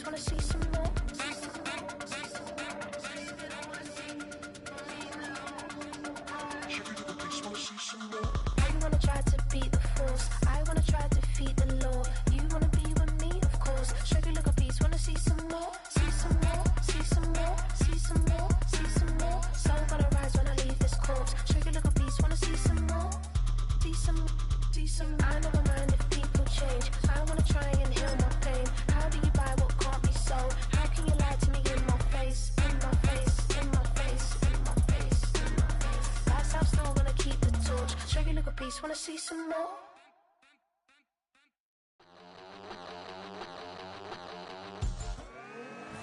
piece, wanna see some more? You wanna try to beat the force, I wanna try to defeat the law. You wanna be with me, of course. Shake your little piece, wanna see some more? See some more, see some more, see some more, see some more. Sun gonna rise when I leave this corpse. Shake your little piece, wanna see some more? See some, see some. I never mind if people change. I wanna try and heal my pain. How do you buy what can't be sold? How can you lie to me in my face, in my face, in my face, in my face, in my face? That's how still gonna keep the torch. Shake your little piece, wanna see some more?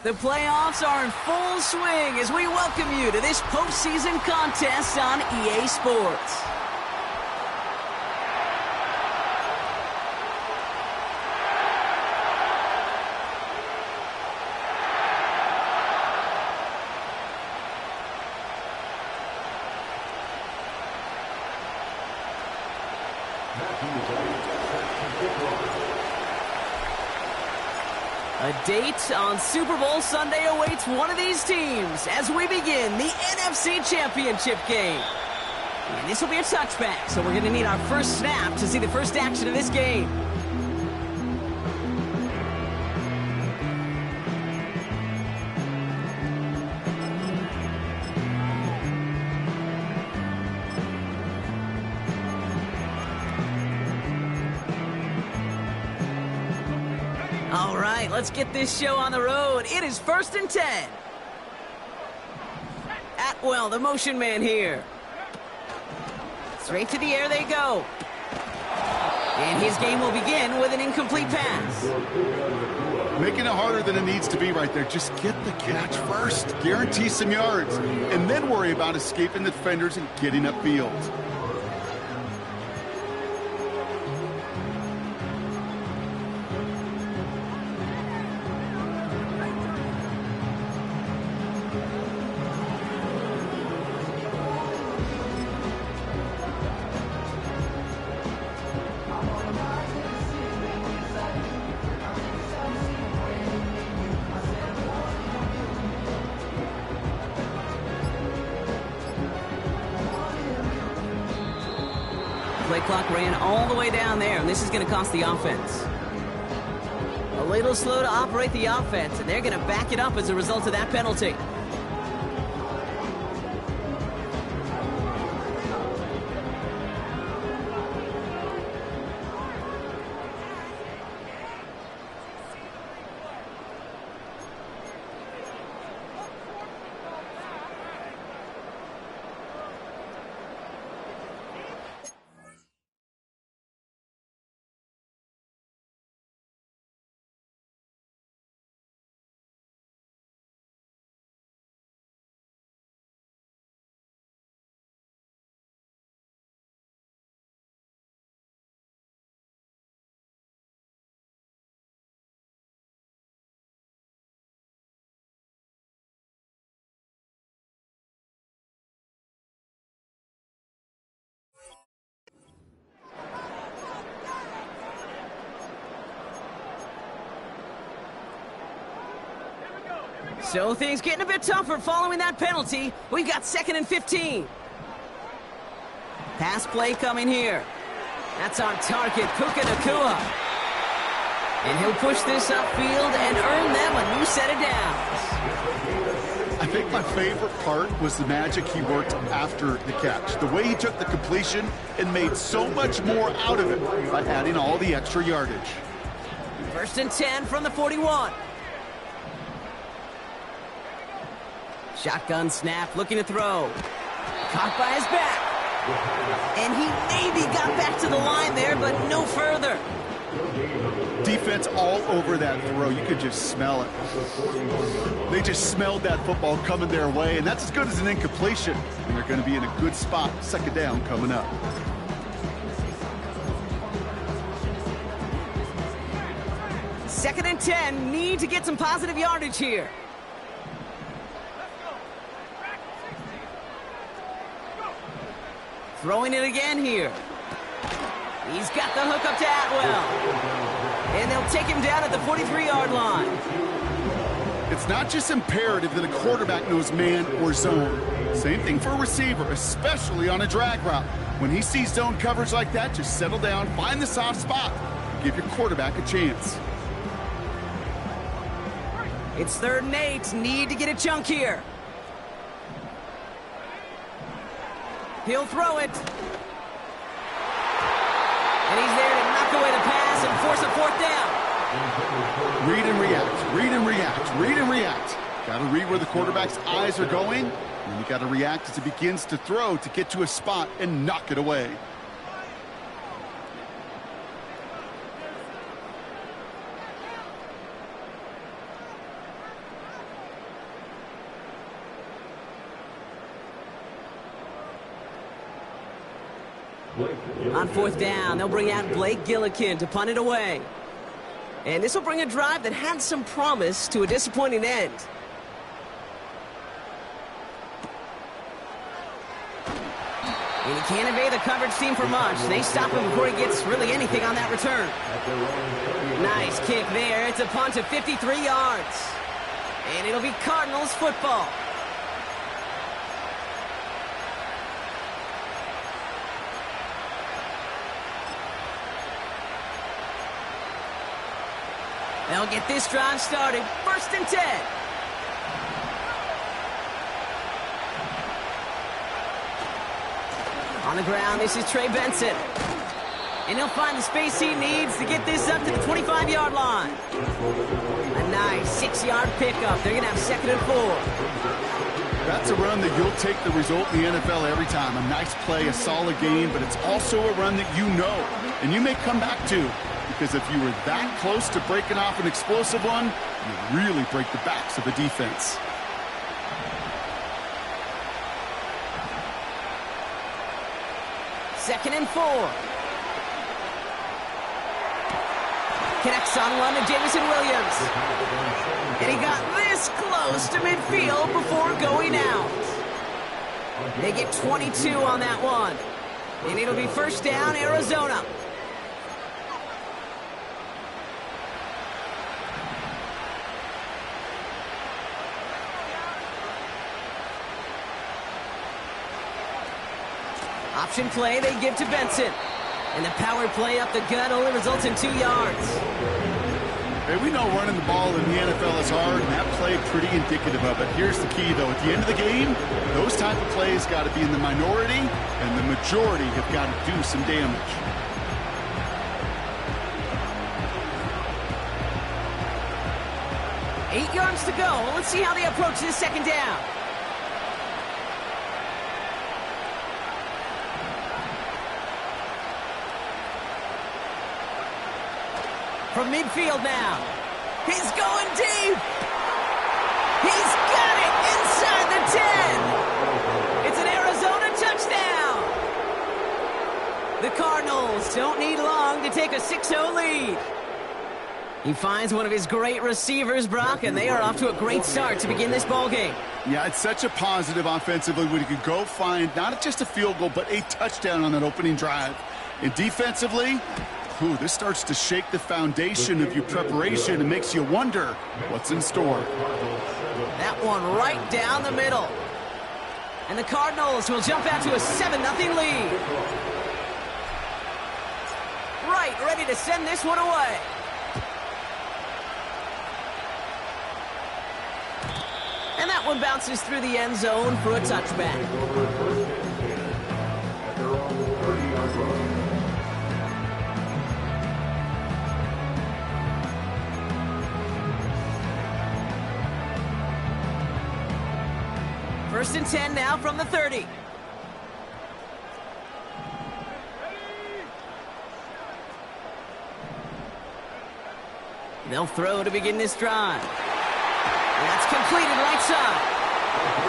The playoffs are in full swing as we welcome you to this postseason contest on EA Sports. A date on Super Bowl Sunday awaits one of these teams as we begin the NFC Championship game. And this will be a touchback, so we're going to need our first snap to see the first action of this game. All right, let's get this show on the road. It is 1st and 10. Atwell, the motion man here. Straight to the air they go. And his game will begin with an incomplete pass. Making it harder than it needs to be right there. Just get the catch first. Guarantee some yards. And then worry about escaping the defenders and getting upfield. Play clock ran all the way down there, and this is going to cost the offense. A little slow to operate the offense, and they're going to back it up as a result of that penalty. So things getting a bit tougher following that penalty. We've got 2nd and 15. Pass play coming here. That's our target, Puka Nacua. And he'll push this upfield and earn them a new set of downs. I think my favorite part was the magic he worked after the catch. The way he took the completion and made so much more out of it by adding all the extra yardage. 1st and 10 from the 41. Shotgun snap, looking to throw. Caught by his back. And he maybe got back to the line there, but no further. Defense all over that throw. You could just smell it. They just smelled that football coming their way, and that's as good as an incompletion. And they're going to be in a good spot. 2nd down coming up. Second and 10, need to get some positive yardage here. Throwing it again here. He's got the hook up to Atwell. And they'll take him down at the 43-yard line. It's not just imperative that a quarterback knows man or zone. Same thing for a receiver, especially on a drag route. When he sees zone coverage like that, just settle down, find the soft spot, and give your quarterback a chance. It's 3rd and 8. Need to get a chunk here. He'll throw it. And he's there to knock away the pass and force a 4th down. Read and react, read and react, read and react. Got to read where the quarterback's eyes are going, and you got to react as he begins to throw to get to a spot and knock it away. On 4th down, they'll bring out Blake Gillikin to punt it away. And this will bring a drive that had some promise to a disappointing end. And he can't evade the coverage team for much. They stop him before he gets really anything on that return. Nice kick there. It's a punt of 53 yards. And it'll be Cardinals football. They'll get this drive started. 1st and 10. On the ground, this is Trey Benson. And he'll find the space he needs to get this up to the 25-yard line. A nice 6-yard pickup. They're going to have 2nd and 4. That's a run that you'll take the result in the NFL every time. A nice play, a solid game, but it's also a run that you know and you may come back to. Because if you were that close to breaking off an explosive one, you really break the backs of the defense. Second and 4. Connects on one to Jameson Williams. And he got this close to midfield before going out. They get 22 on that one. And it'll be 1st down, Arizona. Option play they give to Benson. And the power play up the gut only results in 2 yards. Hey, we know running the ball in the NFL is hard, and that play pretty indicative of it. Here's the key, though. At the end of the game, those type of plays got to be in the minority, and the majority have got to do some damage. Eight yards to go. Let's see how they approach this 2nd down. From midfield now. He's going deep. He's got it inside the 10. It's an Arizona touchdown. The Cardinals don't need long to take a 6-0 lead. He finds one of his great receivers, Brock, and they are off to a great start to begin this ballgame. Yeah, it's such a positive offensively when you could go find not just a field goal, but a touchdown on that opening drive. And defensively, this starts to shake the foundation of your preparation and makes you wonder what's in store. That one right down the middle. And the Cardinals will jump out to a 7-0 lead. Right, ready to send this one away. And that one bounces through the end zone for a touchback. First and 10 now from the 30. They'll throw to begin this drive. That's completed right side.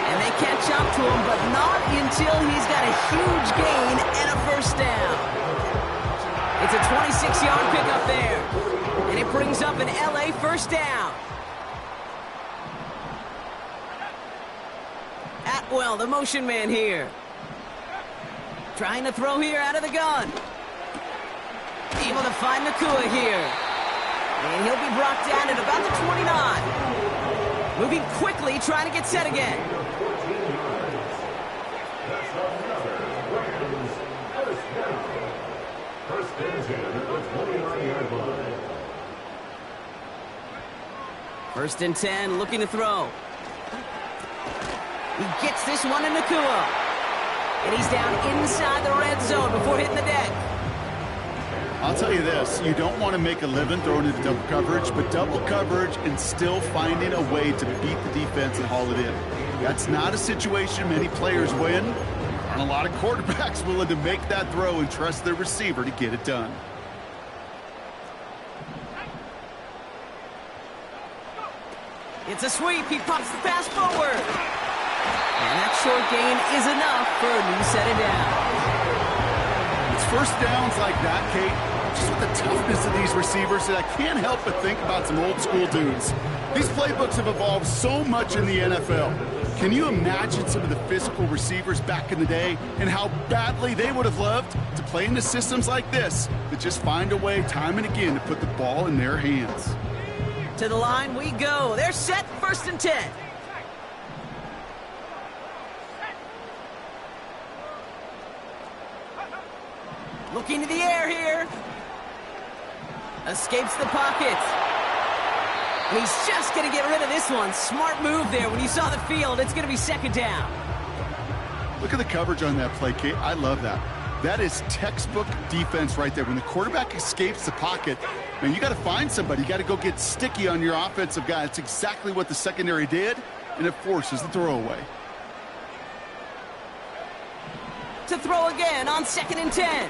And they catch up to him, but not until he's got a huge gain and a 1st down. It's a 26-yard pickup there. And it brings up an LA 1st down. Atwell, the motion man here. Trying to throw here out of the gun. Able to find Nakua here. And he'll be brought down at about the 29. Moving quickly, trying to get set again. First and 10, looking to throw. He gets this one in Nakua. And he's down inside the red zone before hitting the deck. I'll tell you this, you don't want to make a living throwing into double coverage, but double coverage and still finding a way to beat the defense and haul it in. That's not a situation many players win. And a lot of quarterbacks willing to make that throw and trust their receiver to get it done. It's a sweep. He pops the pass forward. And that short gain is enough for a new set of downs. It's first downs like that, Kate, just with the toughness of these receivers, that I can't help but think about some old school dudes. These playbooks have evolved so much in the NFL. Can you imagine some of the physical receivers back in the day and how badly they would have loved to play into systems like this that just find a way time and again to put the ball in their hands? To the line we go. They're set, first and 10. Looking to the air here. Escapes the pocket. And he's just going to get rid of this one. Smart move there. When you saw the field, it's going to be second down. Look at the coverage on that play, Kate. I love that. That is textbook defense right there. When the quarterback escapes the pocket, man, you got to find somebody. You got to go get sticky on your offensive guy. It's exactly what the secondary did, and it forces the throwaway. To throw again on second and 10.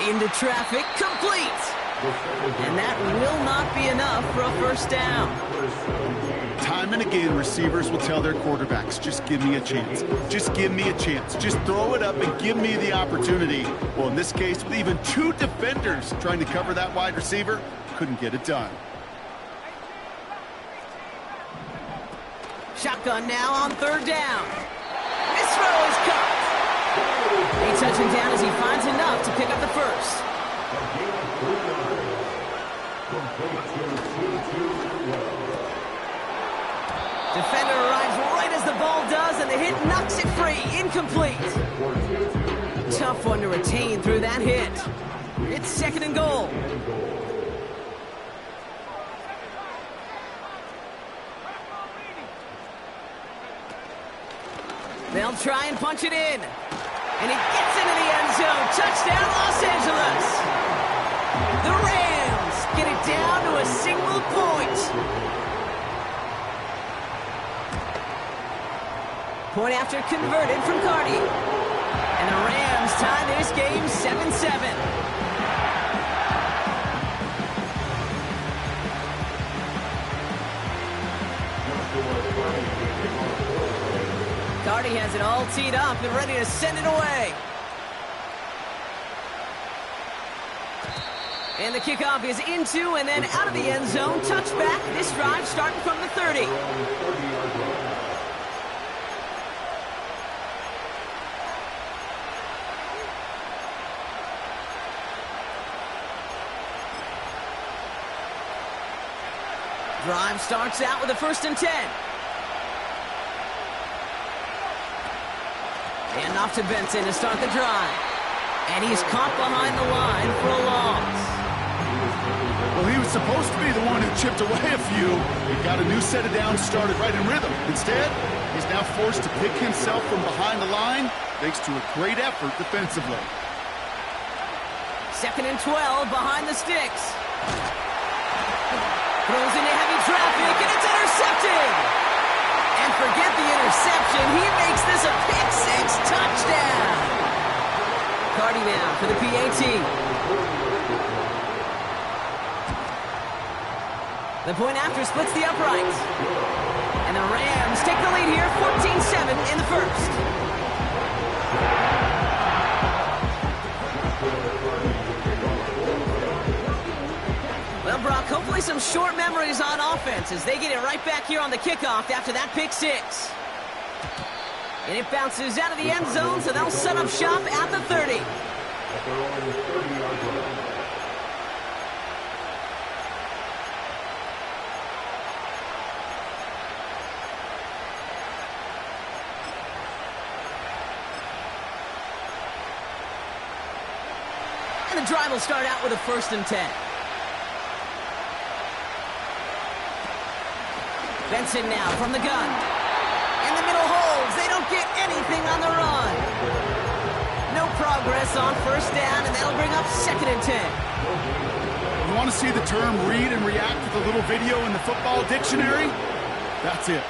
Into traffic, complete. And that will not be enough for a first down. Time and again, receivers will tell their quarterbacks, just give me a chance. Just give me a chance. Just throw it up and give me the opportunity. Well, in this case, with even two defenders trying to cover that wide receiver, couldn't get it done. Shotgun now on third down. This throw is caught. They touch him down as he finds enough to pick up the first. Defender arrives right as the ball does, and the hit knocks it free. Incomplete. Tough one to retain through that hit. It's second and goal. They'll try and punch it in. And he gets into the end zone. Touchdown, Los Angeles. The Rams get it down to a single point. Point after converted from Cardi. And the Rams tie this game 7-7. Cardi has it all teed up and ready to send it away. And the kickoff is into and then out of the end zone. Touchback. This drive starting from the 30. Drive starts out with a first and 10. And off to Benson to start the drive. And he's caught behind the line for a loss. Well, he was supposed to be the one who chipped away a few. He got a new set of downs started right in rhythm. Instead, he's now forced to pick himself from behind the line thanks to a great effort defensively. Second and 12 behind the sticks. Throws into heavy traffic, and it's intercepted! And forget the interception, he makes this a pick-six touchdown! Cardi now for the PAT. The point after splits the uprights. And the Rams take the lead here, 14-7 in the first. Well, Brock, hopefully some short memories on offense as they get it right back here on the kickoff after that pick six. And it bounces out of the end zone, so they'll set up shop at the 30. And the drive will start out with a 1st and 10. Benson now from the gun. And the middle holds. They don't get anything on the run. No progress on 1st down, and that'll bring up 2nd and 10. You want to see the term read and react with a little video in the football dictionary? That's it.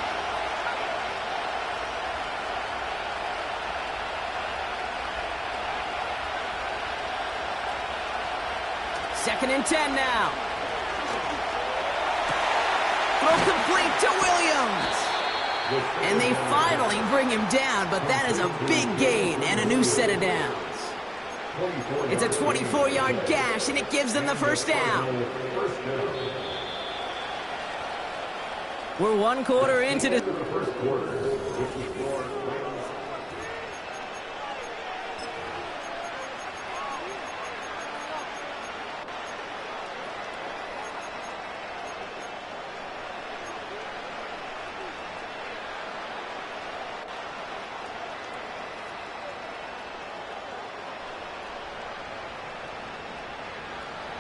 Second and 10 now. Throw complete to Williams. And they finally bring him down, but that is a big gain and a new set of downs. It's a 24-yard gash, and it gives them the 1st down. We're 1 quarter into the first quarter.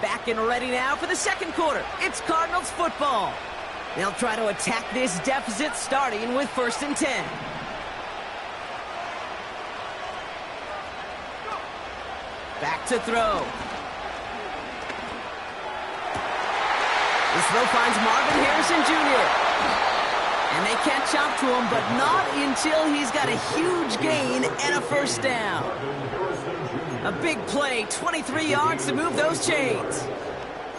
Back and ready now for the 2nd quarter. It's Cardinals football. They'll try to attack this deficit starting with 1st and 10. Back to throw. This throw finds Marvin Harrison Jr. And they catch up to him, but not until he's got a huge gain and a 1st down. A big play, 23 yards to move those chains.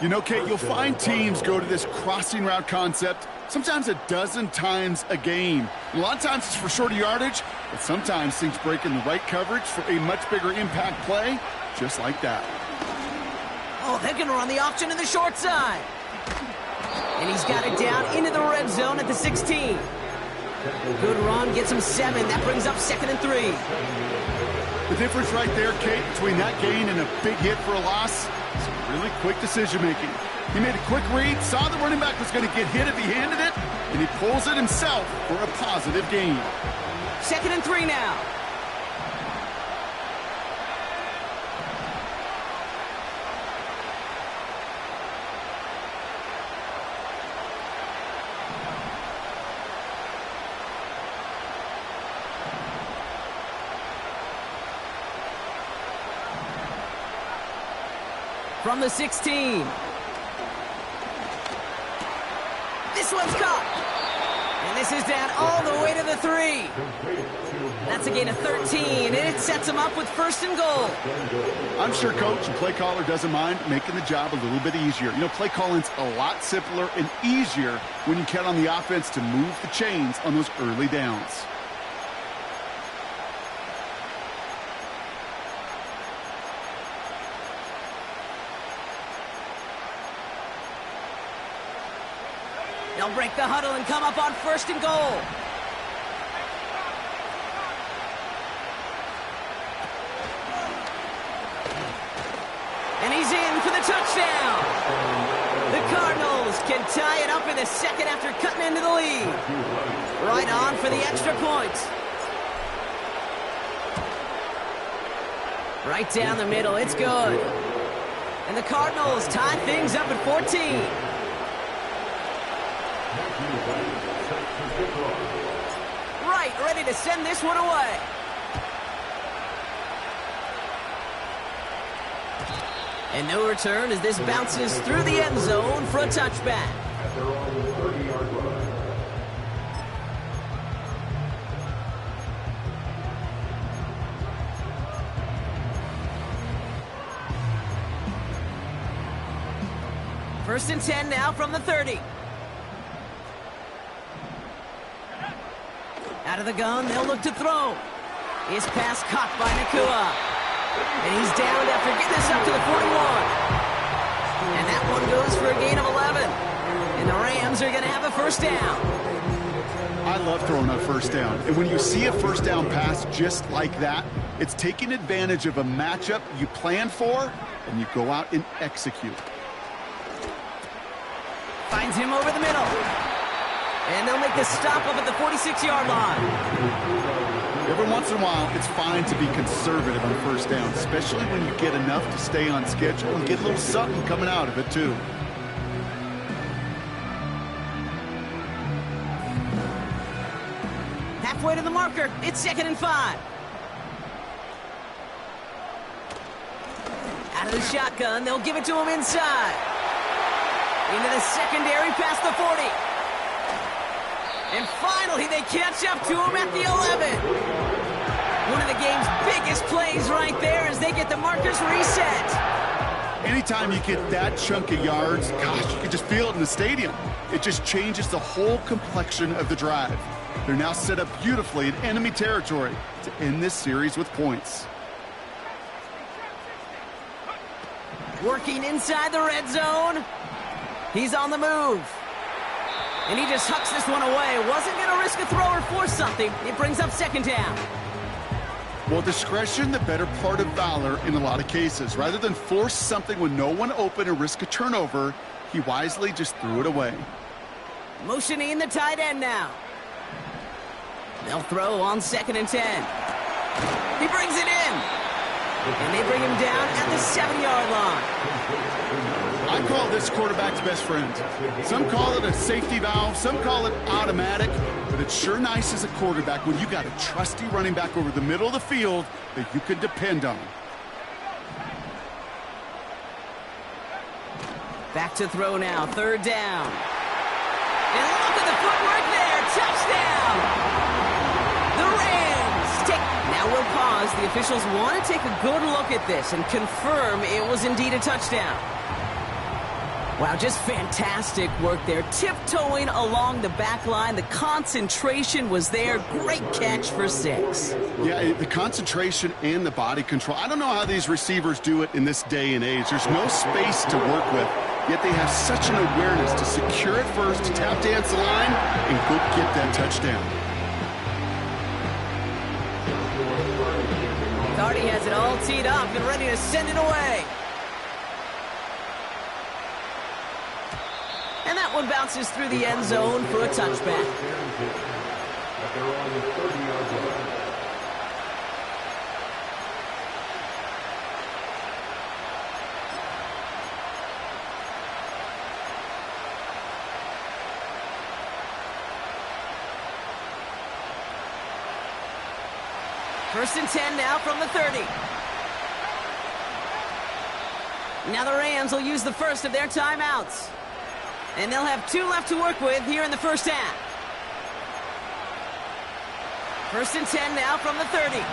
You know, Kate, you'll find teams go to this crossing route concept sometimes a dozen times a game. A lot of times it's for shorter yardage, but sometimes things break in the right coverage for a much bigger impact play, just like that. Oh, they're going to run the option to the short side. And he's got it down into the red zone at the 16. Good run, gets him 7. That brings up 2nd and 3. The difference right there, Kate, between that gain and a big hit for a loss is really quick decision-making. He made a quick read, saw the running back was going to get hit if he handed it, and he pulls it himself for a positive gain. 2nd and 3 now. From the 16. This one's caught. And this is down all the way to the 3. That's a gain of 13, and it sets him up with 1st and goal. I'm sure coach and play caller doesn't mind making the job a little bit easier. You know, play calling's a lot simpler and easier when you count on the offense to move the chains on those early downs. They'll break the huddle and come up on 1st and goal. And he's in for the touchdown. The Cardinals can tie it up in the 2nd after cutting into the lead. Right on for the extra point. Right down the middle, it's good. And the Cardinals tie things up at 14. Right, ready to send this one away. And no return as this bounces through the end zone for a touchback. First and 10 now from the 30. Out of the gun, they'll look to throw. His pass caught by Nakua. And he's downed after getting this up to the 41. And that one goes for a gain of 11. And the Rams are going to have a 1st down. I love throwing a 1st down. And when you see a 1st down pass just like that, it's taking advantage of a matchup you plan for, and you go out and execute. Finds him over the middle. And they'll make the stop up at the 46-yard line. Every once in a while, it's fine to be conservative on first down, especially when you get enough to stay on schedule and get a little something coming out of it, too. Halfway to the marker. It's 2nd and 5. Out of the shotgun, they'll give it to him inside. Into the secondary past the 40. And finally, they catch up to him at the 11. One of the game's biggest plays right there as they get the markers reset. Anytime you get that chunk of yards, gosh, you can just feel it in the stadium. It just changes the whole complexion of the drive. They're now set up beautifully in enemy territory to end this series with points. Working inside the red zone. He's on the move. And he just hucks this one away. Wasn't going to risk a throw or force something. It brings up 2nd down. Well, discretion, the better part of valor in a lot of cases. Rather than force something with no one open and risk a turnover, he wisely just threw it away. Motioning the tight end now. They'll throw on 2nd and 10. He brings it in. And they bring him down at the 7-yard line. I call this quarterback's best friend. Some call it a safety valve, some call it automatic, but it's sure nice as a quarterback when you got a trusty running back over the middle of the field that you can depend on. Back to throw now, 3rd down. And look at the footwork there, touchdown! The Rams take... Now we'll pause. The officials want to take a good look at this and confirm it was indeed a touchdown. Wow, just fantastic work there. Tiptoeing along the back line. The concentration was there. Great catch for 6. Yeah, the concentration and the body control. I don't know how these receivers do it in this day and age. There's no space to work with, yet they have such an awareness to secure it first, to tap dance the line, and go get that touchdown. Cardi has it all teed up and ready to send it away. And that one bounces through the end zone for a touchback. First and 10 now from the 30. Now the Rams will use the first of their timeouts. And they'll have 2 left to work with here in the first half. First and 10 now from the 30.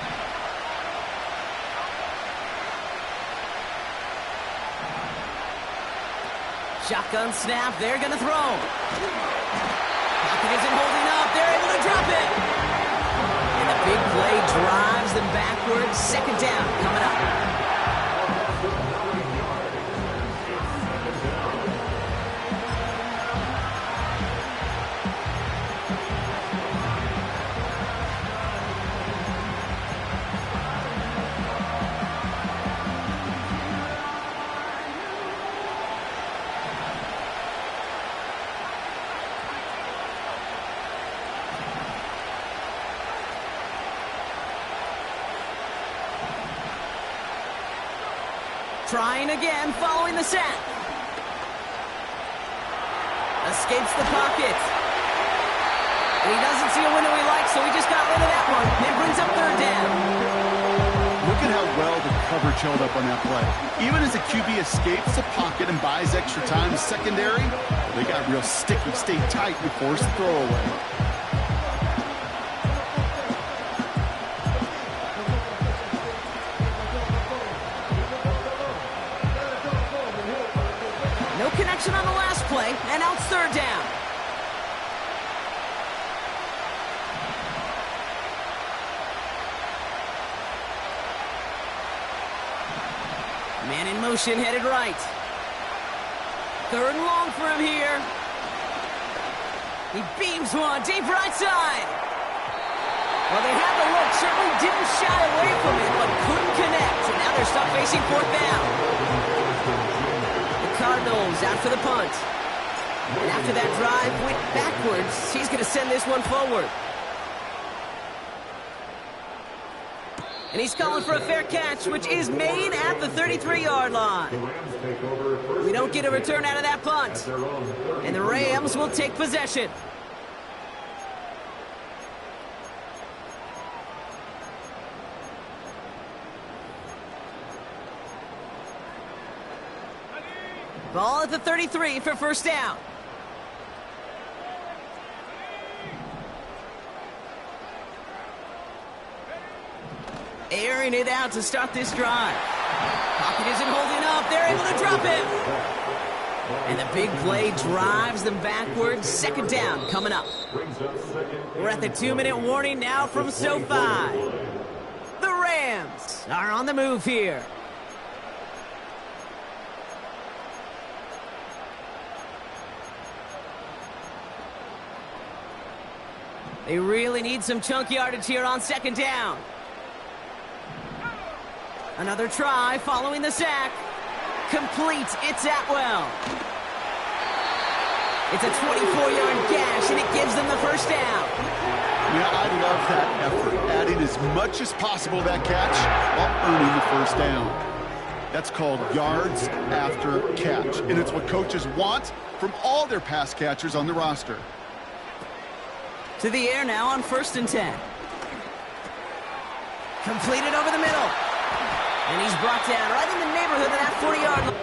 Shotgun snap, they're going to throw. Pocket isn't holding up, they're able to drop it. And the big play drives them backwards. 2nd down coming up. Trying again, following the sack. Escapes the pocket. And he doesn't see a window he likes, so he just got rid of that one. And brings up 3rd down. Look at how well the coverage held up on that play. Even as the QB escapes the pocket and buys extra time in secondary, they got real sticky, stayed tight and forced the throwaway. Connection on the last play, and now it's 3rd down. Man in motion, headed right. 3rd and long for him here. He beams one, deep right side. Well, they had the look, certainly didn't shy away from it, but couldn't connect. And now they're stuck facing 4th down. Cardinals out for the punt. And after that drive went backwards, he's going to send this one forward. And he's calling for a fair catch, which is made at the 33-yard line. We don't get a return out of that punt. And the Rams will take possession. Ball at the 33 for first down. Airing it out to start this drive. Pocket isn't holding up. They're able to drop it. And the big play drives them backwards. Second down coming up. We're at the 2-minute warning now from SoFi. The Rams are on the move here. They really need some chunk yardage here on second down. Another try following the sack. Complete. It's Atwell. It's a 24-yard gash, and it gives them the first down. Yeah, I love that effort. Adding as much as possible to that catch while earning the first down. That's called yards after catch, and it's what coaches want from all their pass catchers on the roster. To the air now on 1st and 10. Completed over the middle. And he's brought down right in the neighborhood of that 40-yard line.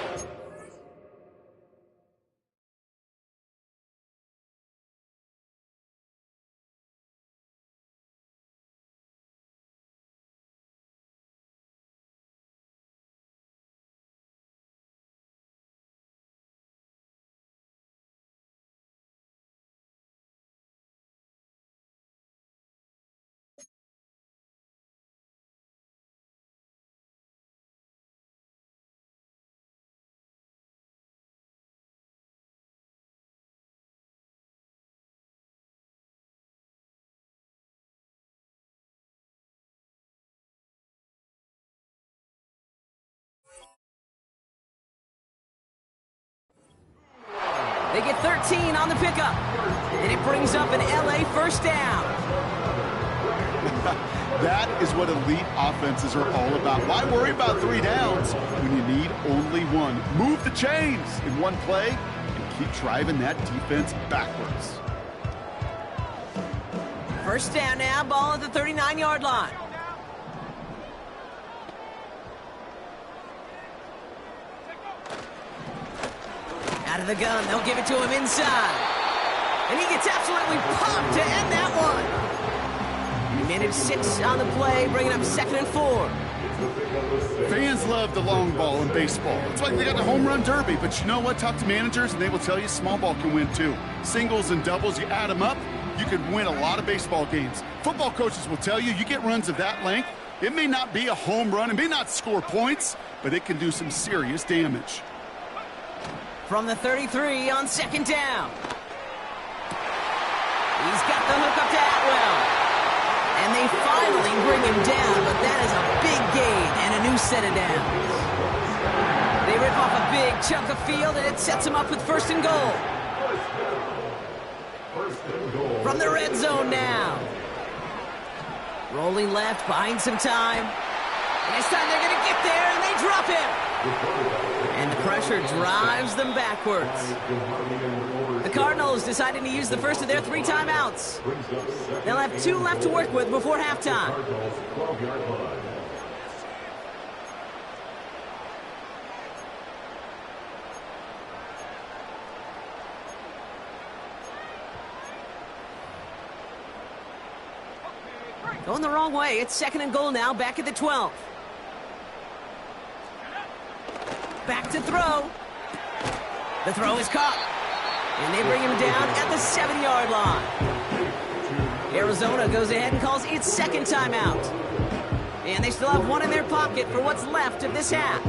They get 13 on the pickup. And it brings up an LA first down. That is what elite offenses are all about. Why worry about 3 downs when you need only one? Move the chains in one play and keep driving that defense backwards. First down now, ball at the 39-yard line. Out of the gun, they'll give it to him inside. And he gets absolutely pumped to end that one. He managed 6 on the play, bringing up 2nd and 4. Fans love the long ball in baseball. It's like they got the home run derby. But you know what? Talk to managers, and they will tell you small ball can win too. Singles and doubles, you add them up, you could win a lot of baseball games. Football coaches will tell you, you get runs of that length, it may not be a home run, it may not score points, but it can do some serious damage. From the 33 on 2nd down. He's got the hook up to Atwell. And they finally bring him down, but that is a big gain and a new set of downs. They rip off a big chunk of field, and it sets him up with 1st and goal. From the red zone now. Rolling left, buying some time. And this time they're going to get there, and they drop him. And the pressure drives them backwards. The Cardinals deciding to use the first of their 3 timeouts. They'll have 2 left to work with before halftime. Going the wrong way. It's 2nd and goal now, back at the 12. Back to throw. The throw is caught. And they bring him down at the 7-yard line. Arizona goes ahead and calls its 2nd timeout. And they still have 1 in their pocket for what's left of this half.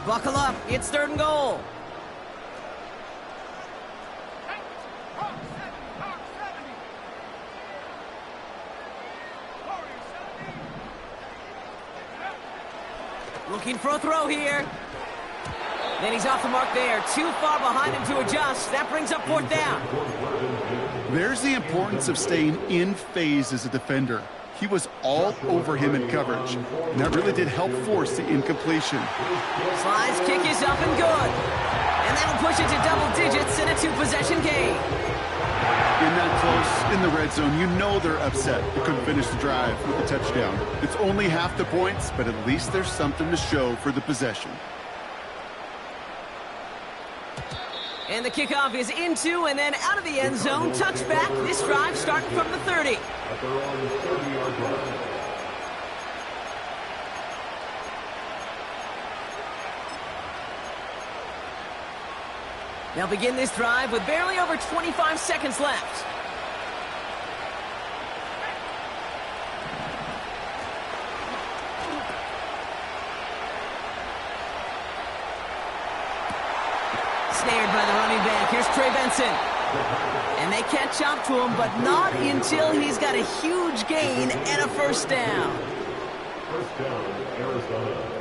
Buckle up, it's 3rd and goal. Looking for a throw here. Then he's off the mark there. Too far behind him to adjust. That brings up 4th down. There's the importance of staying in phase as a defender. He was all over him in coverage, and that really did help force the incompletion. Slide's kick is up and good. And that'll push it to double digits in a 2-possession game. In that close, in the red zone, you know they're upset. They couldn't finish the drive with a touchdown. It's only half the points, but at least there's something to show for the possession. And the kickoff is into and then out of the end zone. Touchback. This drive starting from the 30. They'll begin this drive with barely over 25 seconds left. Snared by the running back. Here's Trey Benson. And they catch up to him, but not until he's got a huge gain and a 1st down. First down, Arizona.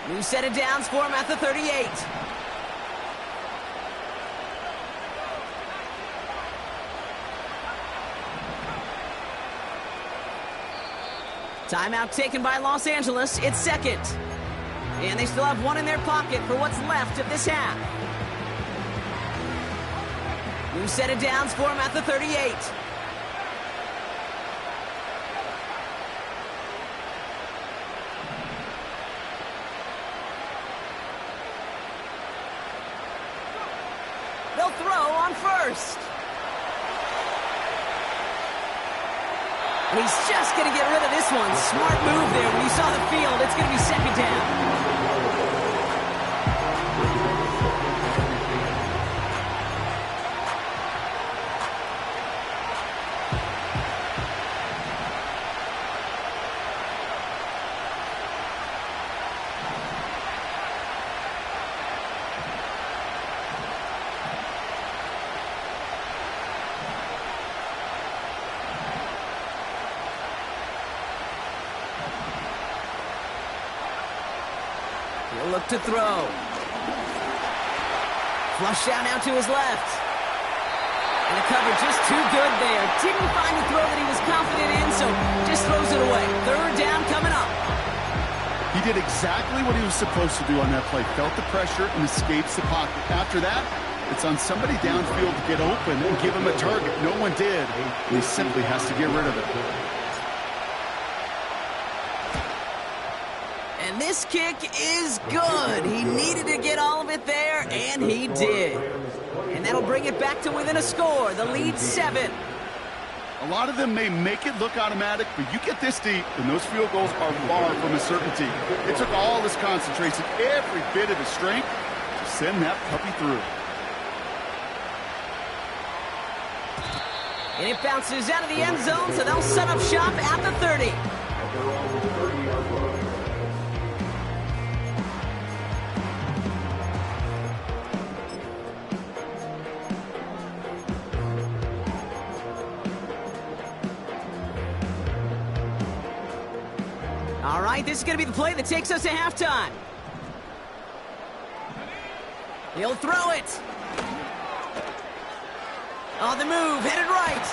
New set of downs for him at the 38. Timeout taken by Los Angeles. It's 2nd. And they still have 1 in their pocket for what's left of this half. New set of downs for him at the 38. They'll throw on 1st. And he's just going to get rid of this one. Smart move there. When you saw the field, it's going to be 2nd down. He'll look to throw. Flush down now to his left. And the cover just too good there. Didn't find the throw that he was confident in, so just throws it away. 3rd down coming up. He did exactly what he was supposed to do on that play. Felt the pressure and escapes the pocket. After that, it's on somebody downfield to get open and give him a target. No one did. And he simply has to get rid of it. And this kick is good. He needed to get all of it there, and he did. And that'll bring it back to within a score. The lead 7. A lot of them may make it look automatic, but you get this deep, and those field goals are far from a certainty. It took all his concentration, every bit of his strength, to send that puppy through. And it bounces out of the end zone, so they'll set up shop at the 30. All right, this is going to be the play that takes us to halftime. He'll throw it. On the move, headed right.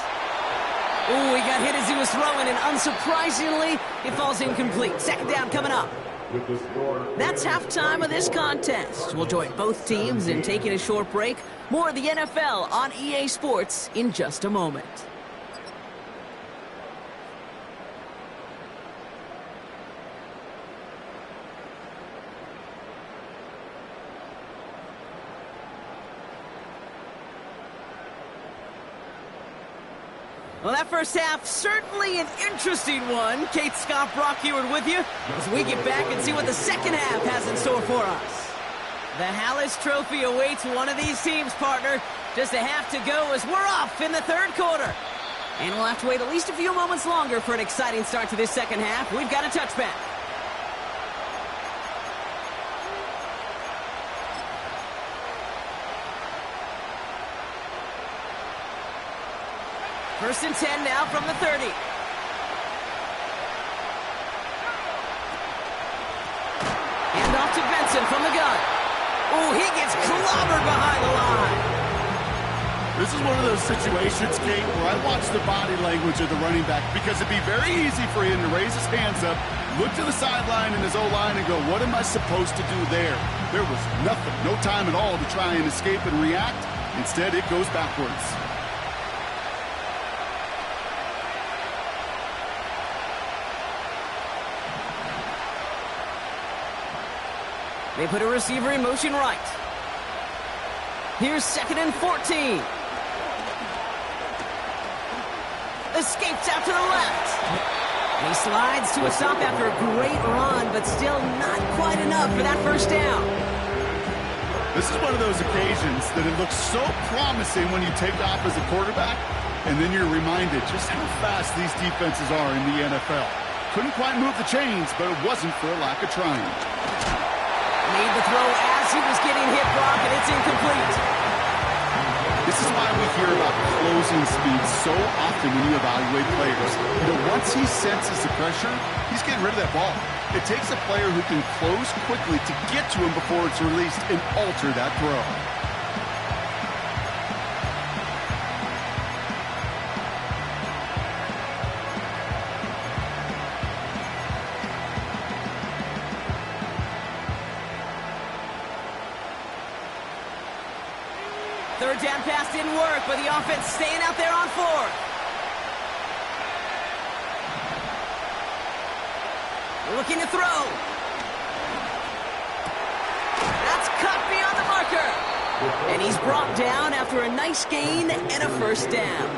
Ooh, he got hit as he was throwing, and unsurprisingly, it falls incomplete. 2nd down coming up. That's halftime of this contest. We'll join both teams in taking a short break. More of the NFL on EA Sports in just a moment. Well, that first half, certainly an interesting one. Kate Scott, Brock Heward with you as we get back and see what the second half has in store for us. The Hallis Trophy awaits one of these teams, partner. Just a half to go as we're off in the 3rd quarter. And we'll have to wait at least a few moments longer for an exciting start to this second half. We've got a touchback. First and 10 now from the 30. Hand off to Benson from the gun. Oh, he gets clobbered behind the line. This is one of those situations, Kate, where I watch the body language of the running back because it'd be very easy for him to raise his hands up, look to the sideline in his O-line and go, what am I supposed to do there? There was nothing, no time at all to try and escape and react. Instead, it goes backwards. They put a receiver in motion right. Here's 2nd and 14. Escapes out to the left. He slides to a stop after a great run, but still not quite enough for that first down. This is one of those occasions that it looks so promising when you take off as a quarterback, and then you're reminded just how fast these defenses are in the NFL. Couldn't quite move the chains, but it wasn't for a lack of trying. Made the throw as he was getting hit, Brock, and it's incomplete. This is why we hear about closing speed so often when you evaluate players. You know, once he senses the pressure, he's getting rid of that ball. It takes a player who can close quickly to get to him before it's released and alter that throw. Third down pass didn't work, but the offense staying out there on 4th. Looking to throw. That's cut beyond the marker. And he's brought down after a nice gain and a first down.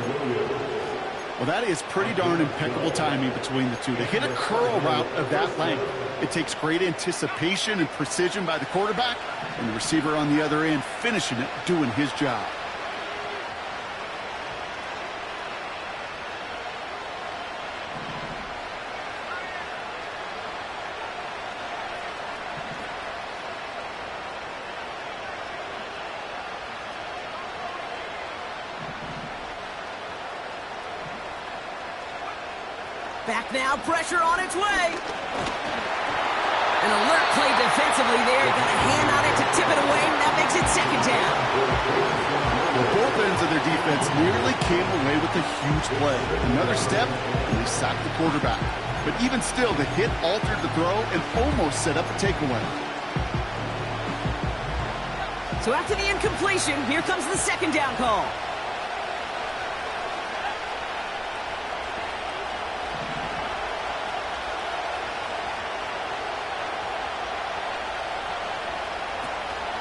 Well, that is pretty darn impeccable timing between the two. They hit a curl route of that length. It takes great anticipation and precision by the quarterback, and the receiver on the other end finishing it, doing his job. Back now, pressure on its way. An alert play defensively there. Got a hand on it to tip it away, and that makes it 2nd down. Well, both ends of their defense nearly came away with a huge play. Another step, and they sacked the quarterback. But even still, the hit altered the throw and almost set up a takeaway. So after the incompletion, here comes the 2nd down call.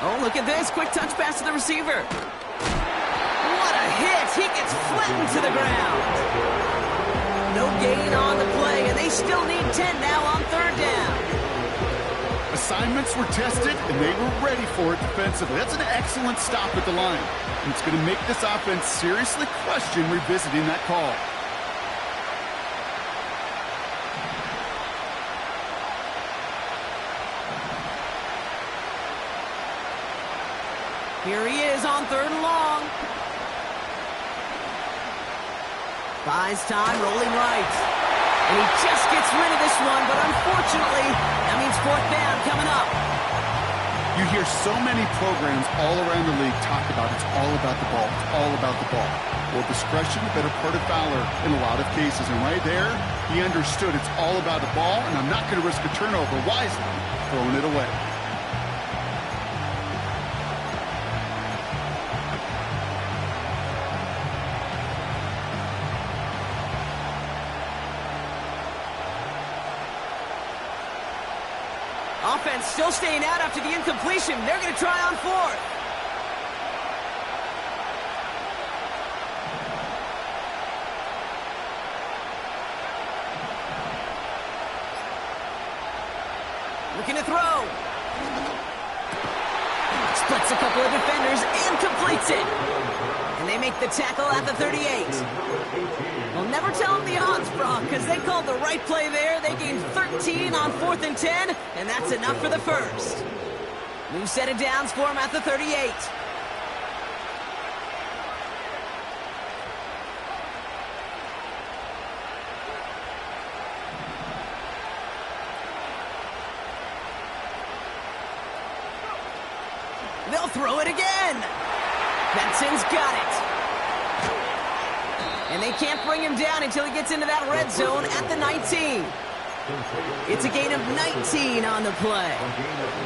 Oh, look at this. Quick touch pass to the receiver. What a hit. He gets flattened to the ground. No gain on the play, and they still need 10 now on 3rd down. Assignments were tested, and they were ready for it defensively. That's an excellent stop at the line. And it's going to make this offense seriously question revisiting that call. Here he is on 3rd and long. Buys time, rolling right. And he just gets rid of this one, but unfortunately, that means 4th down coming up. You hear so many programs all around the league talk about it's all about the ball. It's all about the ball. Well, discretion, the better part of valor in a lot of cases. And right there, he understood it's all about the ball, and I'm not going to risk a turnover wisely, throwing it away. Offense still staying out after the incompletion. They're going to try on 4th. Looking to throw. Splits a couple of defenders and completes it. And they make the tackle at the 38. Well, never tell them the odds, Brock, because they called the right play there. They gained 13 on 4th and 10, and that's enough for the first. New set of downs for him at the 38. They'll throw it again. Benson's got it. And they can't bring him down until he gets into that red zone at the 19. It's a gain of 19 on the play.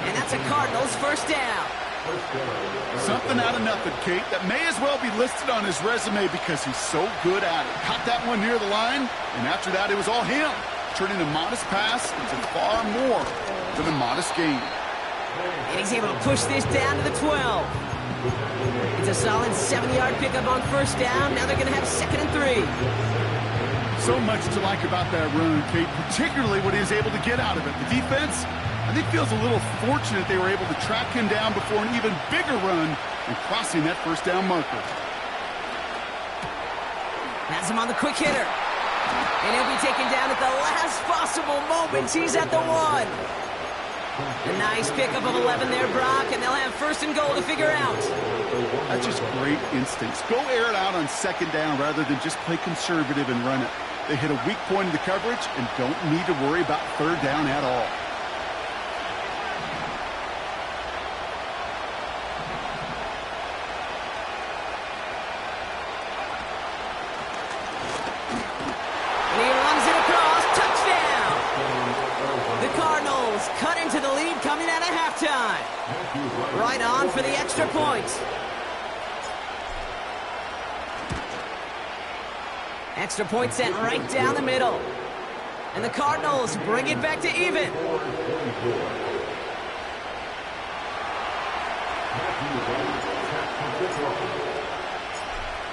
And that's a Cardinals first down. Something out of nothing, Kate, that may as well be listed on his resume because he's so good at it. Caught that one near the line, and after that, it was all him, turning a modest pass into far more than a modest gain. And he's able to push this down to the 12. It's a solid 7-yard pickup on first down. Now they're going to have 2nd and 3. So much to like about that run, Kate, particularly what he was able to get out of it. The defense, I think, feels a little fortunate they were able to track him down before an even bigger run and crossing that first down marker. Has him on the quick hitter. And he'll be taken down at the last possible moment. He's at the 1. A nice pickup of 11 there, Brock, and they'll have 1st and goal to figure out. That's just great instincts. Go air it out on 2nd down rather than just play conservative and run it. They hit a weak point in the coverage and don't need to worry about 3rd down at all. And he runs it across. Touchdown! The Cardinals cut into the lead coming out of halftime. Right on for the extra point. Extra point sent right down the middle. And the Cardinals bring it back to even.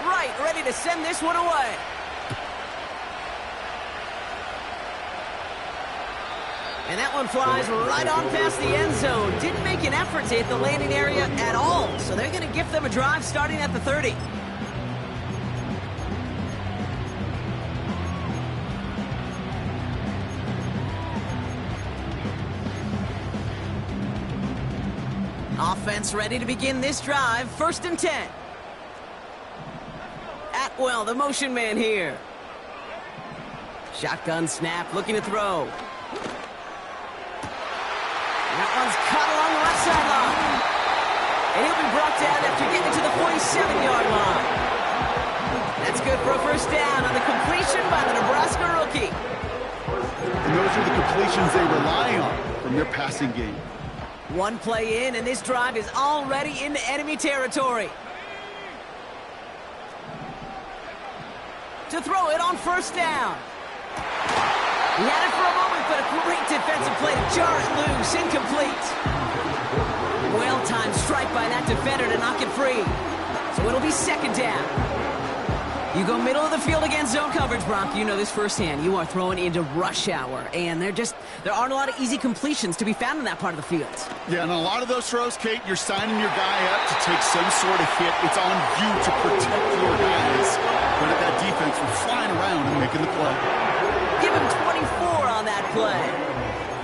Right, ready to send this one away. And that one flies right on past the end zone. Didn't make an effort to hit the landing area at all. So they're going to give them a drive starting at the 30. Offense ready to begin this drive. 1st and 10. Atwell, the motion man here. Shotgun snap, looking to throw. That one's caught along the left sideline. And he'll be brought down after getting to the 47-yard line. That's good for a first down on the completion by the Nebraska rookie. And those are the completions they rely on from their passing game. One play in, and this drive is already into enemy territory. To throw it on first down. He had it for a moment, but a great defensive play to jar it loose. Incomplete. Well-timed strike by that defender to knock it free. So it'll be 2nd down. You go middle of the field against zone coverage, Brock. You know this firsthand. You are throwing into rush hour, and there aren't a lot of easy completions to be found in that part of the field. Yeah, and a lot of those throws, Kate, you're signing your guy up to take some sort of hit. It's on you to protect your guys. But that defense was flying around and making the play. Give him 24 on that play.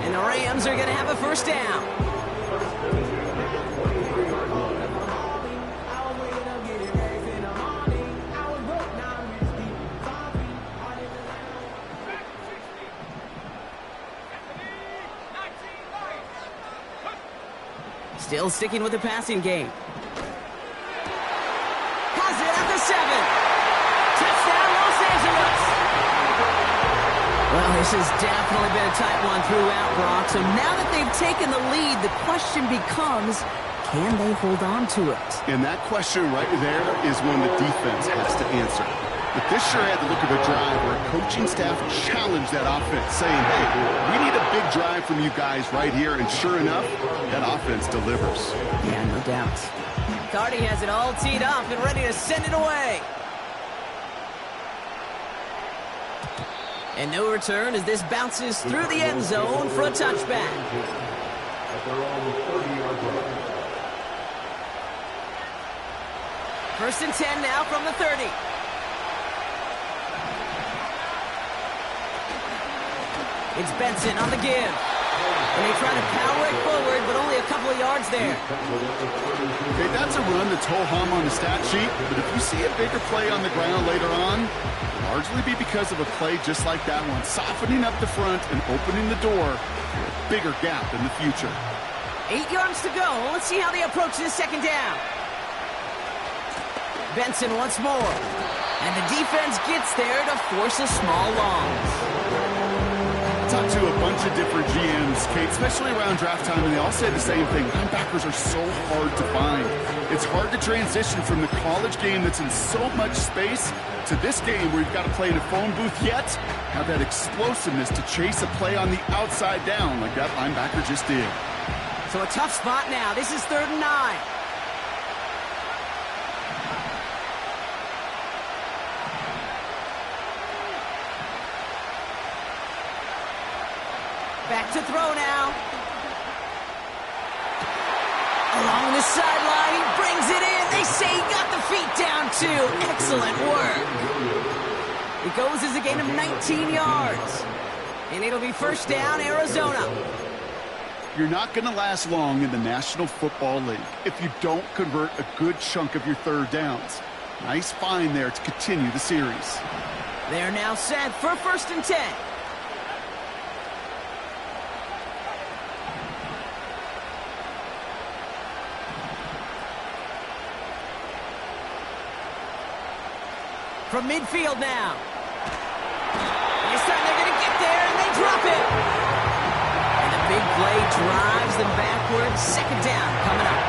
And the Rams are going to have a first down. Still sticking with the passing game. Has it at the 7. Touchdown, Los Angeles. Well, this has definitely been a tight one throughout, Brock. So now that they've taken the lead, the question becomes, can they hold on to it? And that question right there is one the defense has to answer. But this sure had the look of a drive where a coaching staff challenged that offense, saying, hey, we need a big drive from you guys right here. And sure enough, that offense delivers. Yeah, no doubt. Cardi has it all teed up and ready to send it away. And no return as this bounces through the end zone for a touchback. First and 10 now from the 30. It's Benson on the give. And they try to power it forward, but only a couple of yards there. Okay, that's a run that's ho-hum on the stat sheet, but if you see a bigger play on the ground later on, it'll largely be because of a play just like that one, softening up the front and opening the door for a bigger gap in the future. 8 yards to go. Let's see how they approach this second down. Benson once more. And the defense gets there to force a small loss. Talked to a bunch of different GMs, Kate, especially around draft time, and they all say the same thing. Linebackers are so hard to find. It's hard to transition from the college game that's in so much space to this game where you've got to play in a phone booth, yet have that explosiveness to chase a play on the outside down like that linebacker just did. So a tough spot now. This is 3rd and 9. Back to throw now. Along the sideline, he brings it in. They say he got the feet down too. Excellent work. It goes as a gain of 19 yards. And it'll be first down, Arizona. You're not going to last long in the National Football League if you don't convert a good chunk of your third downs. Nice find there to continue the series. They're now set for 1st and 10. From midfield now. They're going to get there, and they drop it. And a big play drives them backwards. 2nd down coming up.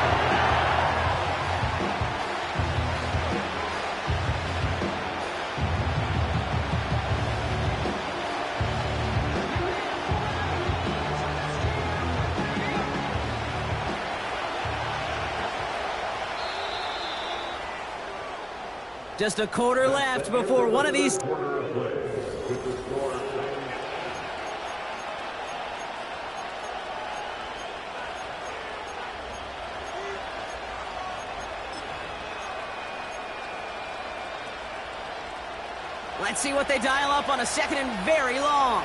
Just a quarter left before one of these. Let's see what they dial up on a 2nd and very long.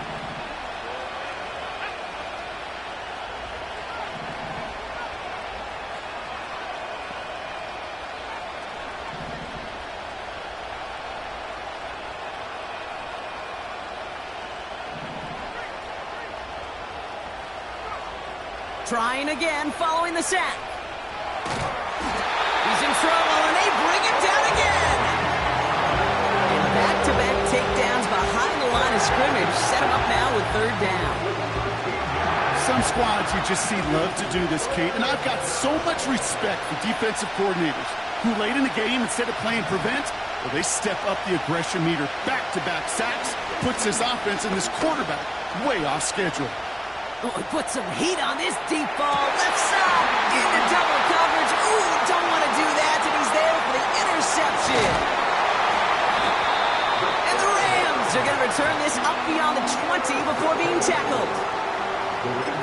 Trying again, following the sack. He's in trouble, and they bring him down again. And back-to-back takedowns behind the line of scrimmage set him up now with 3rd down. Some squads you just see love to do this, Kate, and I've got so much respect for defensive coordinators who late in the game, instead of playing prevent, well, they step up the aggression meter. Back-to-back sacks puts this offense and this quarterback way off schedule. Oh, put some heat on this deep ball. Left side into double coverage. Ooh, don't want to do that. And he's there for the interception. And the Rams are going to return this up beyond the 20 before being tackled.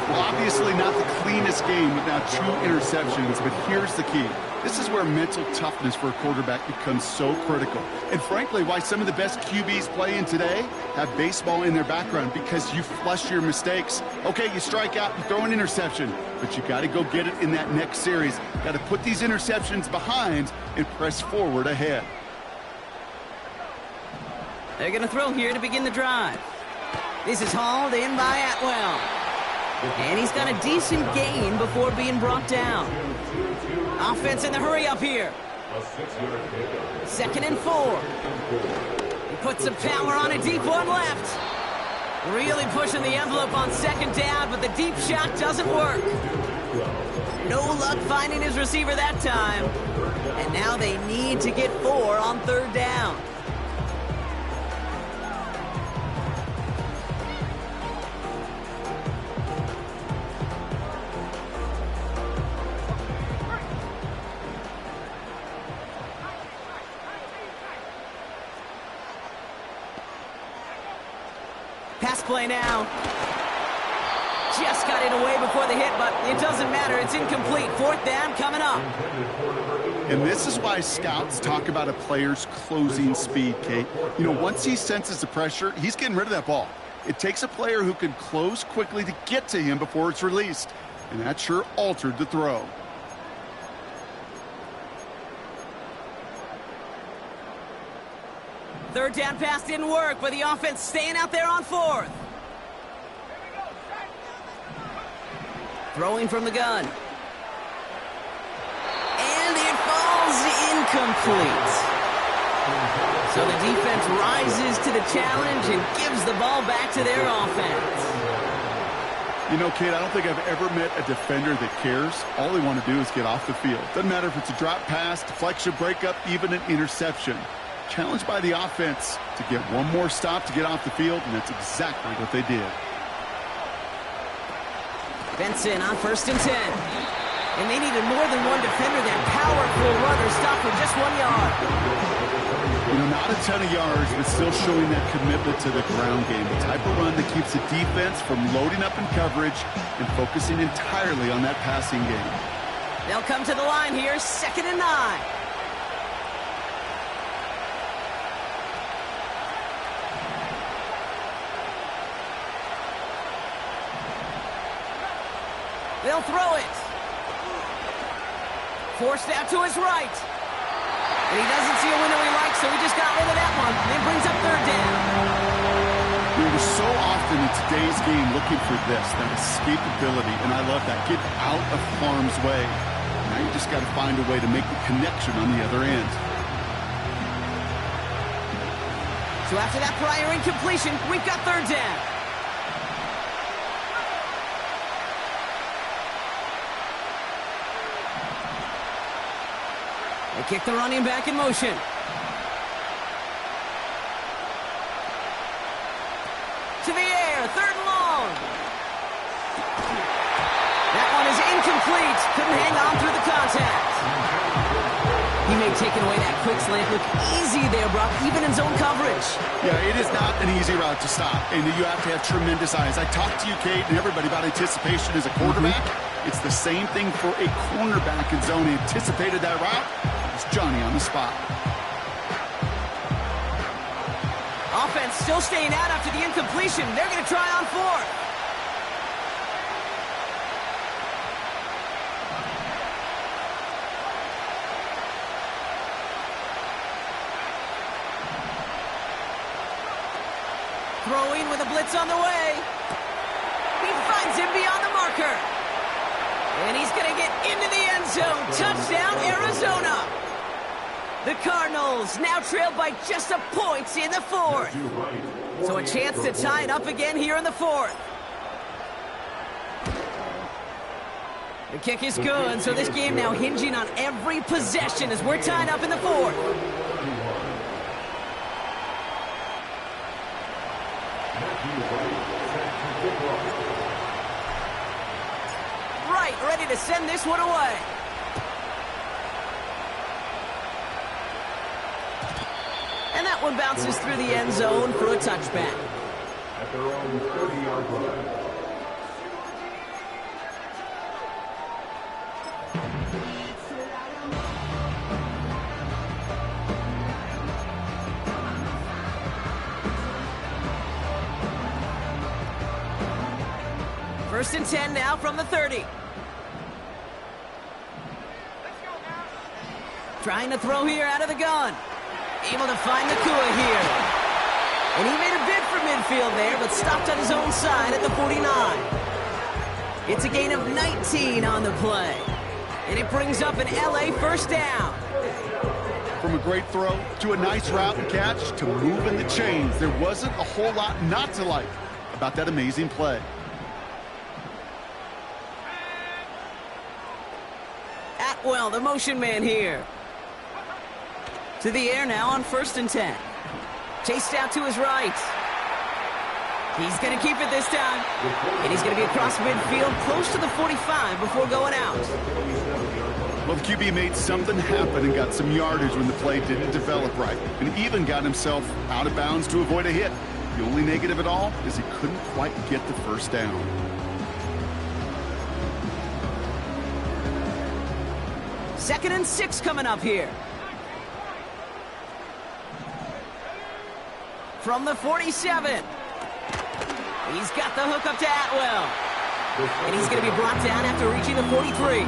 Well, obviously not the cleanest game with now 2 interceptions, but here's the key. This is where mental toughness for a quarterback becomes so critical. And frankly, why some of the best QBs playing today have baseball in their background, because you flush your mistakes. Okay, you strike out, you throw an interception, but you got to go get it in that next series. Got to put these interceptions behind and press forward ahead. They're going to throw here to begin the drive. This is hauled in by Atwell. And he's got a decent gain before being brought down. Offense in the hurry up here. 2nd and 4. He puts some power on a deep one left. Really pushing the envelope on 2nd down, but the deep shot doesn't work. No luck finding his receiver that time. And now they need to get 4 on 3rd down. Pass play now. Just got it away before the hit, but it doesn't matter. It's incomplete. 4th down coming up. And this is why scouts talk about a player's closing speed, Kate. You know, once he senses the pressure, he's getting rid of that ball. It takes a player who can close quickly to get to him before it's released. And that sure altered the throw. Third down pass didn't work, but the offense staying out there on 4th. Throwing from the gun. incomplete. So the defense rises to the challenge and gives the ball back to their offense. You know, Kate, I don't think I've ever met a defender that cares. All they want to do is get off the field. Doesn't matter if it's a drop pass, deflection, breakup, even an interception. Challenged by the offense to get one more stop to get off the field, and that's exactly what they did. Benson on 1st and 10. And they needed more than one defender. That powerful runner stopped for just 1 yard. You know, not a ton of yards, but still showing that commitment to the ground game. The type of run that keeps the defense from loading up in coverage and focusing entirely on that passing game. They'll come to the line here, 2nd and 9. They'll throw it. Forced out to his right. And he doesn't see a window he likes, so he just got rid of that one. And brings up 3rd down. We're so often in today's game looking for this, that escapability, and I love that. Get out of harm's way. Now you just got to find a way to make the connection on the other end. So after that prior incompletion, we've got 3rd down. They kick the running back in motion. To the air, 3rd and long. That one is incomplete. Couldn't hang on through the contact. He may have taken away that quick slant. Look easy there, Brock, even in zone coverage. Yeah, it is not an easy route to stop, and you have to have tremendous eyes. I talked to you, Kate, and everybody about anticipation as a quarterback. It's the same thing for a cornerback in zone. He anticipated that route. It's Johnny on the spot. Offense still staying out after the incompletion. They're going to try on 4th. Throwing with a blitz on the way. He finds him beyond the marker. And he's going to get into the end zone. Touchdown, Arizona. The Cardinals now trailed by just a point in the 4th. So a chance to tie it up again here in the 4th. The kick is good, so this game now hinging on every possession as we're tied up in the 4th. Right, ready to send this one away. And that one bounces through the end zone for a touchback. At their own 30-yard line. First and 10 now from the 30. Trying to throw here out of the gun. Able to find Nakua here. And he made a bid for midfield there, but stopped on his own side at the 49. It's a gain of 19 on the play. And it brings up an LA first down. From a great throw to a nice route and catch to moving the chains, there wasn't a whole lot not to like about that amazing play. Atwell, the motion man here. To the air now on 1st and 10. Chased out to his right. He's going to keep it this time. And he's going to be across midfield, close to the 45 before going out. Well, the QB made something happen and got some yardage when the play didn't develop right. And even got himself out of bounds to avoid a hit. The only negative at all is he couldn't quite get the first down. Second and 6 coming up here. From the 47. He's got the hook up to Atwell. And he's going to be brought down after reaching the 43.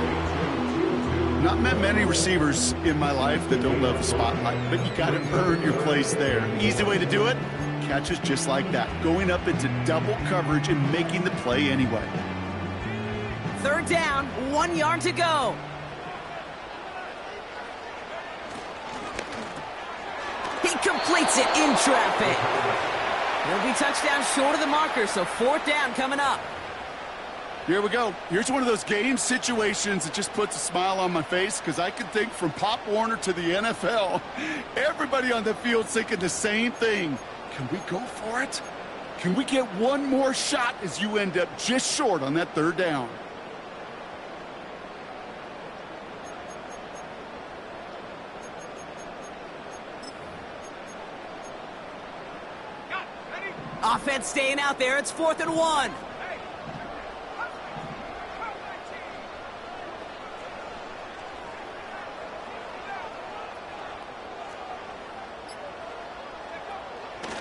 Not met many receivers in my life that don't love the spotlight, but you got to earn your place there. Easy way to do it, catches just like that. Going up into double coverage and making the play anyway. 3rd down, 1 yard to go. He completes it in traffic. It'll be touchdown short of the marker, so 4th down coming up. Here we go. Here's one of those game situations that just puts a smile on my face because I can think from Pop Warner to the NFL. Everybody on the field's thinking the same thing. Can we go for it? Can we get one more shot as you end up just short on that 3rd down? Offense staying out there. It's 4th and 1.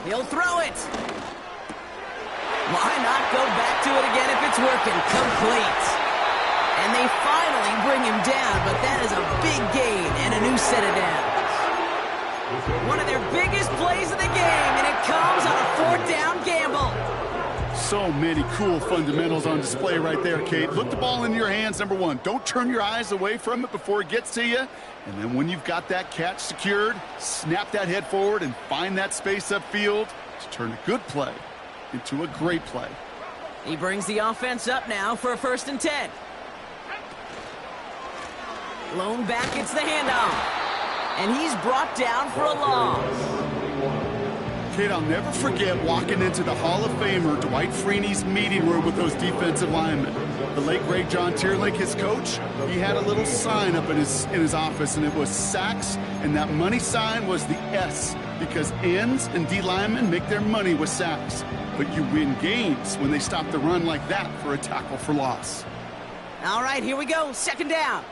He'll throw it. Why not go back to it again if it's working? Complete. And they finally bring him down, but that is a big gain and a new set of downs. One of their biggest plays of the game, and it comes on a 4th down gamble. So many cool fundamentals on display right there, Kate. Look the ball in your hands, number one. Don't turn your eyes away from it before it gets to you. And then when you've got that catch secured, snap that head forward and find that space upfield to turn a good play into a great play. He brings the offense up now for a 1st and 10. Blown back, it's the handoff. And he's brought down for a loss. Kate, I'll never forget walking into the Hall of Famer Dwight Freeney's meeting room with those defensive linemen. The late, great John Tierlink, his coach, he had a little sign up in his office, and it was sacks, and that money sign was the S, because ends and D linemen make their money with sacks. But you win games when they stop the run like that for a tackle for loss. All right, here we go. 2nd down.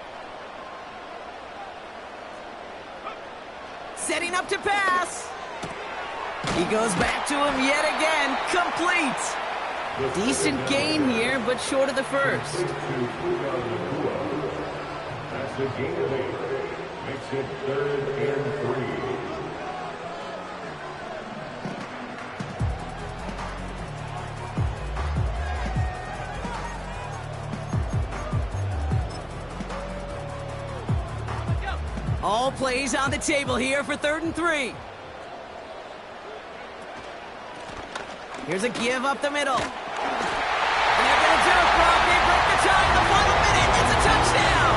Setting up to pass. He goes back to him yet again. Complete. Decent gain here, but short of the 1st. That's a gain of 8. Makes it 3rd and 3. All plays on the table here for 3rd and 3. Here's a give up the middle. And they're going to do it, Rob. They break the tie in the final minute. It's a touchdown.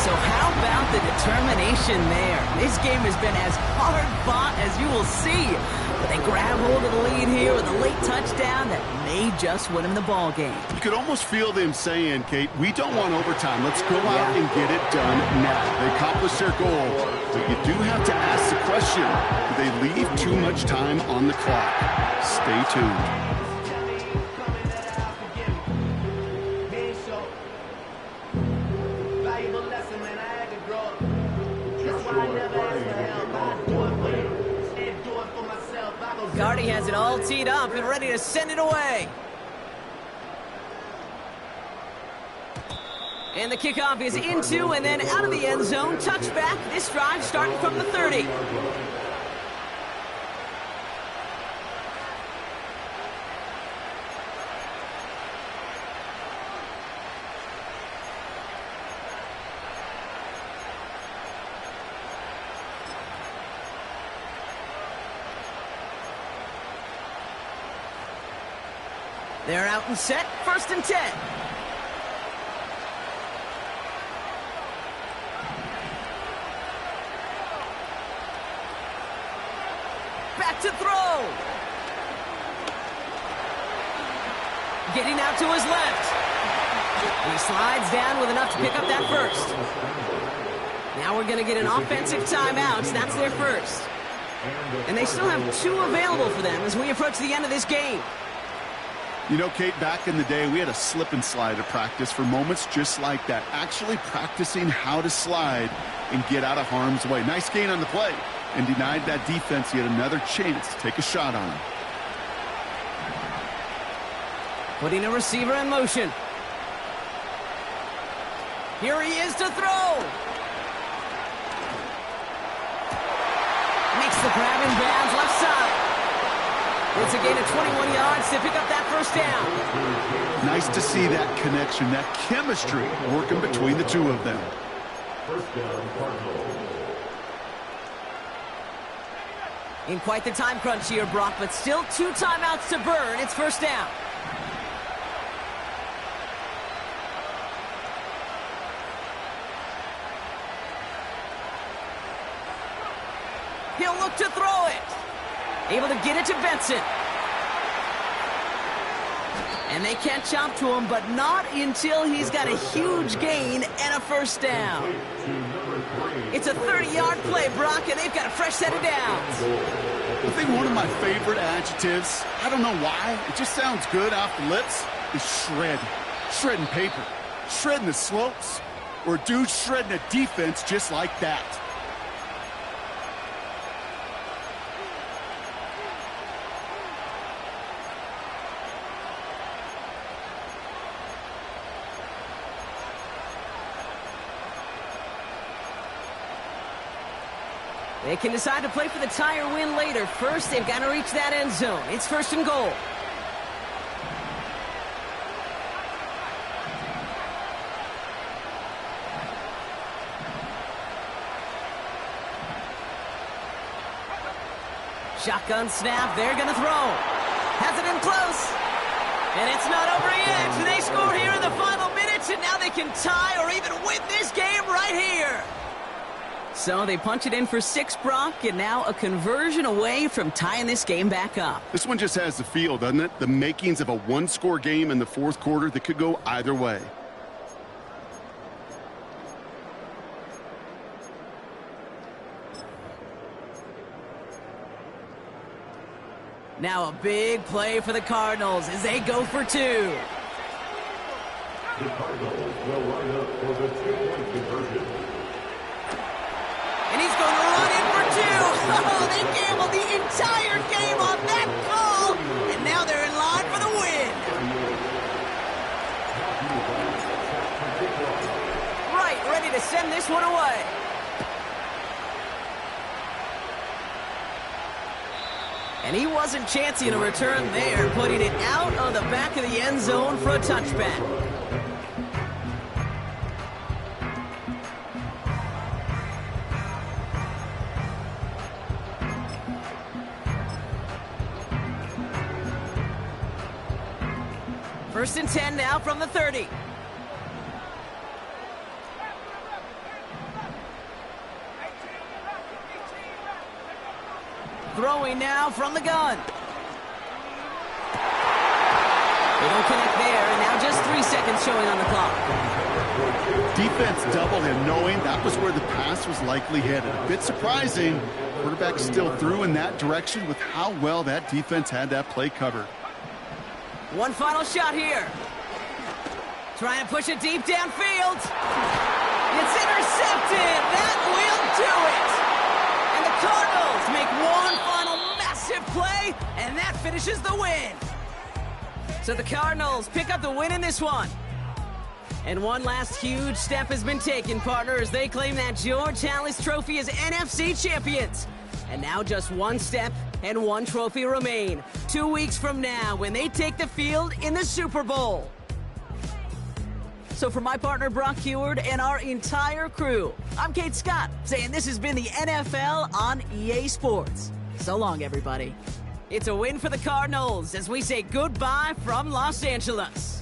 So how about the determination there? This game has been as hard fought as you will see. But they grab hold of the lead here with a late touchdown that may just win them the ball game. You could almost feel them saying, Kate, we don't want overtime. Let's go out and get it done now. They accomplished their goal. But you do have to ask the question, do they leave too much time on the clock? Stay tuned. Gardy has it all teed up and ready to send it away. And the kickoff is into and then out of the end zone. Touchback. This drive starting from the 30. They're out and set. 1st and 10. Back to throw. Getting out to his left. And he slides down with enough to pick up that 1st. Now we're going to get an offensive timeout. That's their 1st. And they still have 2 available for them as we approach the end of this game. You know, Kate, back in the day, we had a slip and slide at practice for moments just like that. Actually practicing how to slide and get out of harm's way. Nice gain on the play. And denied that defense yet another chance to take a shot on him. Putting a receiver in motion. Here he is to throw. Makes the grab in bounds left side. It's a gain of 21 yards to pick up that 1st down. Nice to see that connection, that chemistry working between the two of them. 1st down, Cardinals. In quite the time crunch here, Brock, but still 2 timeouts to burn. It's first down. He'll look to throw it. Able to get it to Benson. And they can't chomp to him, but not until he's got a huge gain and a first down. It's a 30-yard play, Brock, and they've got a fresh set of downs. I think one of my favorite adjectives, I don't know why, it just sounds good off the lips, is shred. Shredding paper. Shredding the slopes. Or dude shredding a defense just like that. They can decide to play for the tie or win later. First, they've got to reach that end zone. It's first and goal. Shotgun snap. They're going to throw. Has it in close. And it's not over yet. They score here in the final minutes, and now they can tie or even win this game right here. So they punch it in for 6, Brock, and now a conversion away from tying this game back up. This one just has the feel, doesn't it? The makings of a one-score game in the fourth quarter that could go either way. Now a big play for the Cardinals as they go for 2. The Cardinals will line up for the 2-point conversion. And he's going to run in for 2. Oh, they gambled the entire game on that call. And now they're in line for the win. Right, ready to send this one away. And he wasn't chancing a return there, putting it out of the back of the end zone for a touchback. First and 10 now from the 30. Throwing now from the gun. They don't connect there, and now just 3 seconds showing on the clock. Defense doubled him, knowing that was where the pass was likely headed. A bit surprising. Quarterback still threw in that direction with how well that defense had that play covered. One final shot here. Trying to push it deep downfield. It's intercepted. That will do it. And the Cardinals make one final massive play, and that finishes the win. So the Cardinals pick up the win in this one. And one last huge step has been taken, partners. They claim that George Halas Trophy as NFC champions. And now just one step and one trophy remain. 2 weeks from now when they take the field in the Super Bowl. So for my partner Brock Heward and our entire crew, I'm Kate Scott saying this has been the NFL on EA Sports. So long, everybody. It's a win for the Cardinals as we say goodbye from Los Angeles.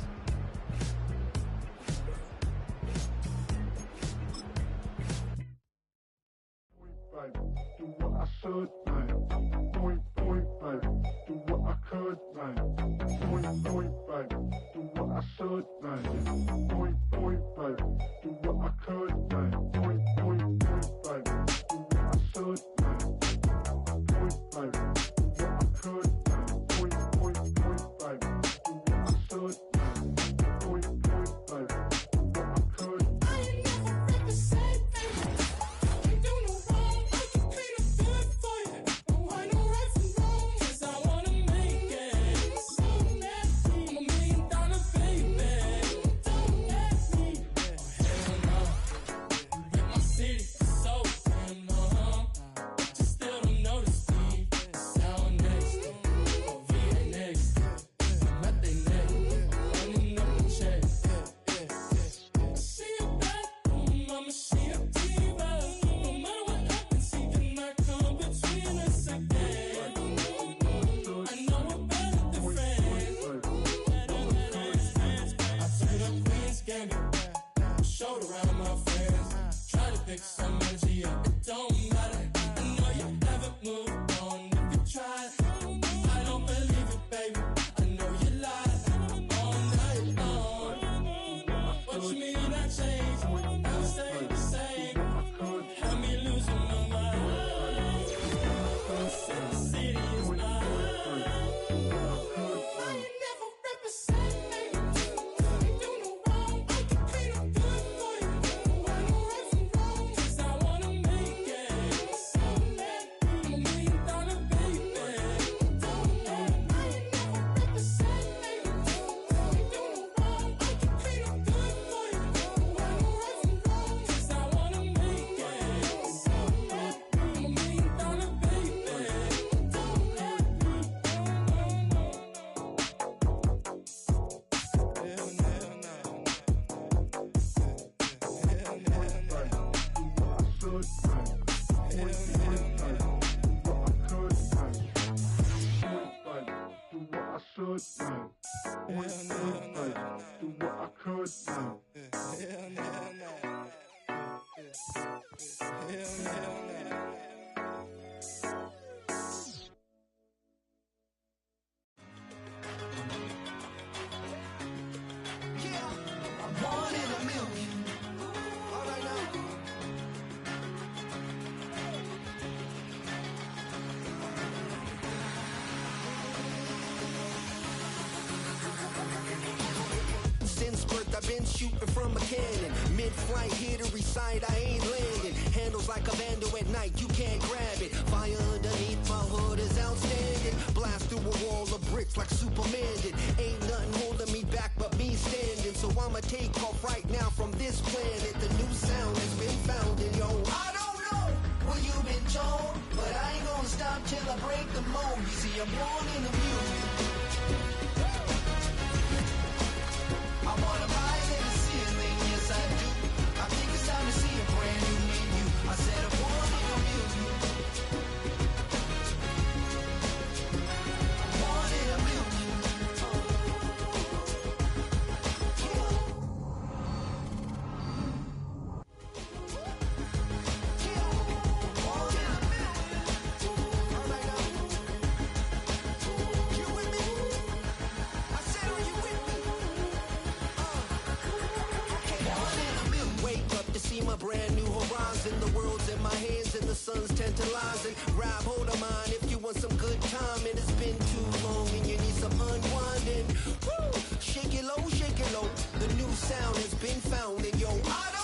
make some energy up. It don't matter. I know you haven't moved on. If you try, I don't believe it, baby. I know you lie all night long. What you mean I changed? I stay the same. Have me losing my mind. Sin City is mine. Why you never represent me? You do no wrong. I can clean up good for you. Why no right from wrong? 'Cause I wanna make it. So mad. I'm $1 million baby. Why you never represent me? You do no wrong. I can clean up good for you. Why no right from wrong? 'Cause I wanna make it. So mad. I'm $1 million baby. One in a million. All right now. Since birth I've been shooting from a cannon. Mid-flight here to recite, I ain't landing. Handles like a vandal at night, you can't grab it. Fire underneath my hood is outstanding. Blast through a wall of bricks like Superman did. Ain't nothing holding me back but me standing. So I'ma take off right now from this planet. The new sound has been found and yo, I don't know what you've been told, but I ain't gonna stop till I break the mold. You see, I'm born in the music. I wanna rise in the ceiling, yes I do. I think it's time to see a brand new menu. I said I'm born in the music. I'm born in a million. Born in a million. All right now. You with me? I said, are you with me? Wake up to see my brand new horizon. The world's in my hands and the sun's tantalizing. Grab hold of mine if you want some good time. And it's been too long and you need some unwinding. Woo! Shake it low, shake it low. The new sound has been found and yo, I